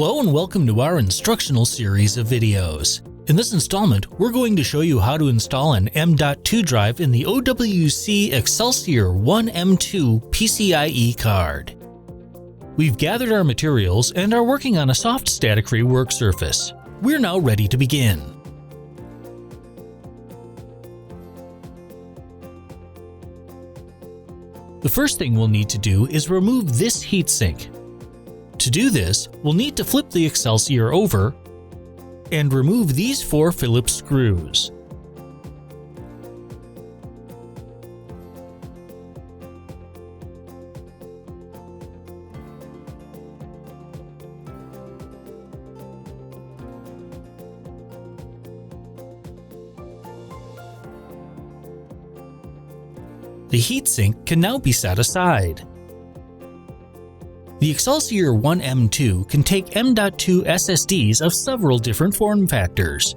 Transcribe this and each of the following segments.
Hello and welcome to our instructional series of videos. In this installment, we're going to show you how to install an M.2 drive in the OWC Accelsior 1M2 PCIe card. We've gathered our materials and are working on a soft static-free work surface. We're now ready to begin. The first thing we'll need to do is remove this heatsink. To do this, we'll need to flip the Accelsior over and remove these 4 Phillips screws. The heatsink can now be set aside. The Accelsior 1M2 can take M.2 SSDs of several different form factors.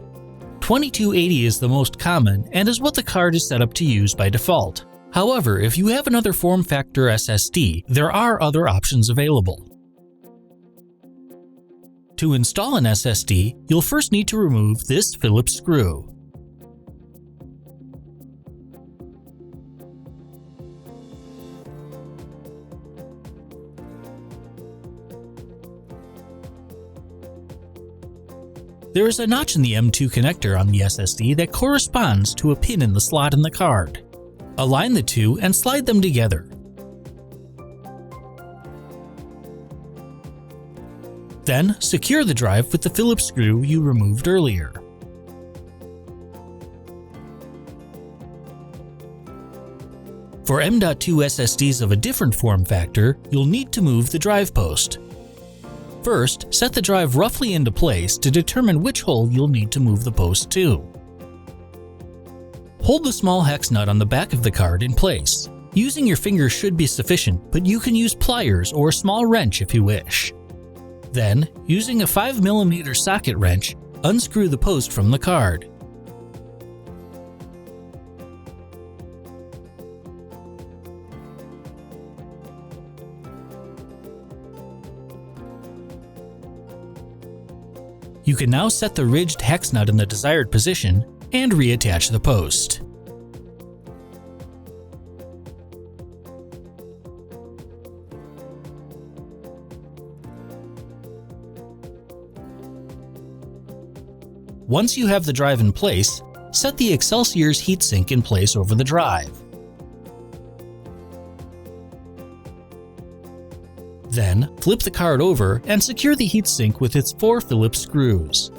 2280 is the most common and is what the card is set up to use by default. However, if you have another form factor SSD, there are other options available. To install an SSD, you'll first need to remove this Phillips screw. There is a notch in the M.2 connector on the SSD that corresponds to a pin in the slot in the card. Align the two and slide them together. Then, secure the drive with the Phillips screw you removed earlier. For M.2 SSDs of a different form factor, you'll need to move the drive post. First, set the drive roughly into place to determine which hole you'll need to move the post to. Hold the small hex nut on the back of the card in place. Using your finger should be sufficient, but you can use pliers or a small wrench if you wish. Then, using a 5mm socket wrench, unscrew the post from the card. You can now set the ridged hex nut in the desired position and reattach the post. Once you have the drive in place, set the Accelsior's heatsink in place over the drive. Then, flip the card over and secure the heatsink with its 4 Phillips screws.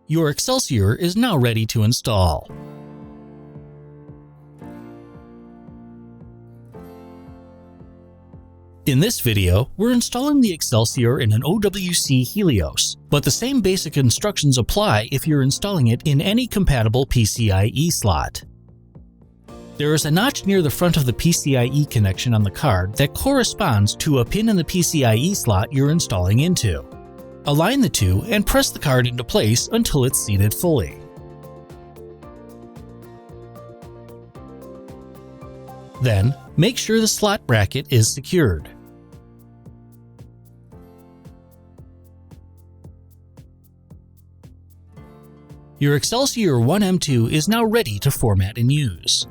Your Accelsior is now ready to install. In this video, we're installing the Accelsior in an OWC Helios, but the same basic instructions apply if you're installing it in any compatible PCIe slot. There is a notch near the front of the PCIe connection on the card that corresponds to a pin in the PCIe slot you're installing into. Align the two and press the card into place until it's seated fully. Then, make sure the slot bracket is secured. Your Accelsior 1M2 is now ready to format and use.